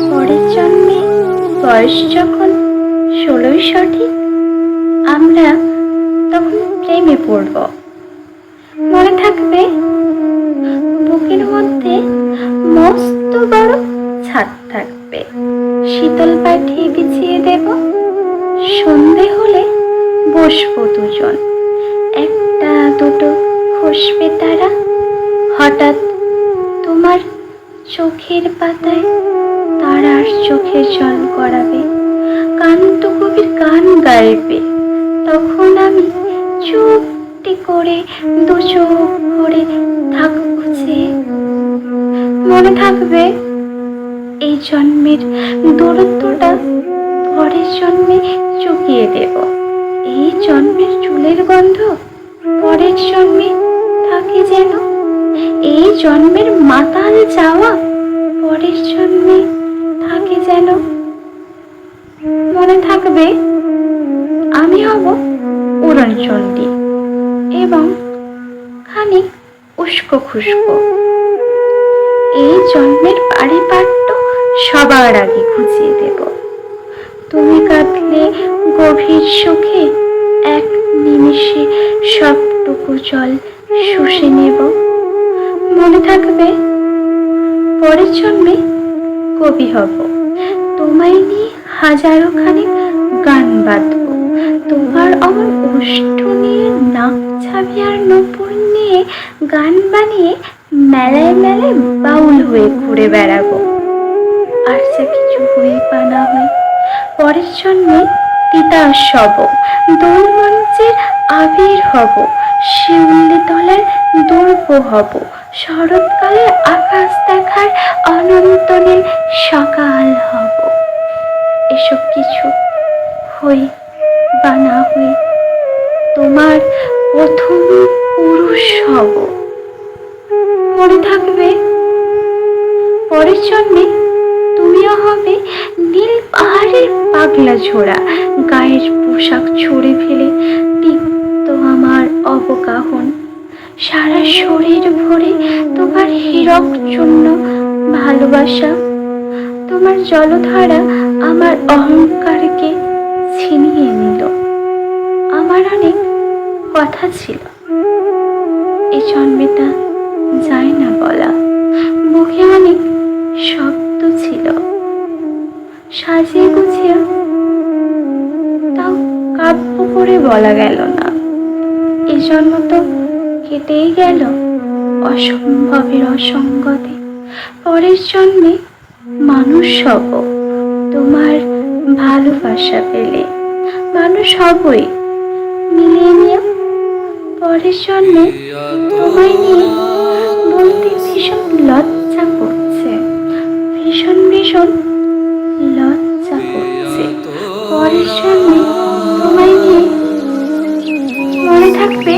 পরের জন্মে বয়স যখন 16ই সঠিক, আমরা তখন প্রেমে পড়ব। মনে থাকবে, বুকের মধ্যে মস্ত বড় ছাদ থাকবে, শীতল পাটি বিছিয়ে দেব। সন্ধে হলে বসবো দুজন, একটা দুটো খসবে তারা। হঠাৎ তোমার চোখের পাতায় তারার চোখের জল গড়াবে, কান্ত কবির গান গাইবে। তখন আমি চুপটি করে দু চোখ ভরে থাকবো যে। মনে থাকবে, এই জন্মের দূরত্বটা পরের জন্মে চুকিয়ে দেব। এই জন্মের চুলের গন্ধ পরের জন্মে থাকে যেন। এই জন্মের মাতাল যাওয়া পরের জন্মে থাকে যেন। মনে থাকবে, আমি হব উড়নচণ্ডী এবং খানিক উস্কো খুস্কো। এই জন্মের পারিপাট্য সবার আগে খুঁজিয়ে দেব। তুমি কাঁদলে গভীর সুখে এক নিমিষে সবটুকু জল শুষে নেব। মনে থাকবে, পরের জন্মে কবি হব, তোমায় নিয়ে হাজারো খানিক গান বাঁধব। তোমার আমার ওষ্ঠ নিয়ে নাক ছাবি আর নূপুর নিয়ে গান বানিয়ে মেলায় মেলায় বাউল হয়ে ঘুরে বেড়াবো। আর যা কিছু হয়ে বা না হয়, পরের জন্মে তিতাস হব, দোল মঞ্চের আবির হব, শিউলি তলার দুর্ব হব, শরৎকালে আকাশ দেখার অনন্তনের সকাল হব। এসব কিছু হই বা না হই, তোমার প্রথম পুরুষ হব। মনে থাকবে, পরের জন্মে তুমিও হবে নীল পাহাড়ের পাগলা ঝোড়া, গায়ের পোশাক ছড়ে ফেলে তিক্ত আমার অবগাহন। সারা শরীর ভরে তোমার হীরক চূর্ণ ভালোবাসা। তোমার জলধারা আমার অহংকারকে ছিনিয়ে নিল। আমার অনেক কথা ছিল, এই জন্মে তা যায় না বলা। মুখে অনেক শব্দ ছিল, সাজিয়ে গুছিয়ে তাও কাব্য করে বলা গেল না। এ জন্ম তো কেটেই গেল অসম্ভবের অসঙ্গতে। পরের জন্মে মানুষ হব, তোমার ভালোবাসা পেলে মানুষ হবই, মিলিয়ে নিও। পরের জন্মে তোমায় নিয়ে বলতে ভীষণ লজ্জা করছে, ভীষণ ভীষণ লজ্জা করছে। পরের জন্মে তোমায় নিয়ে। মনে থাকবে,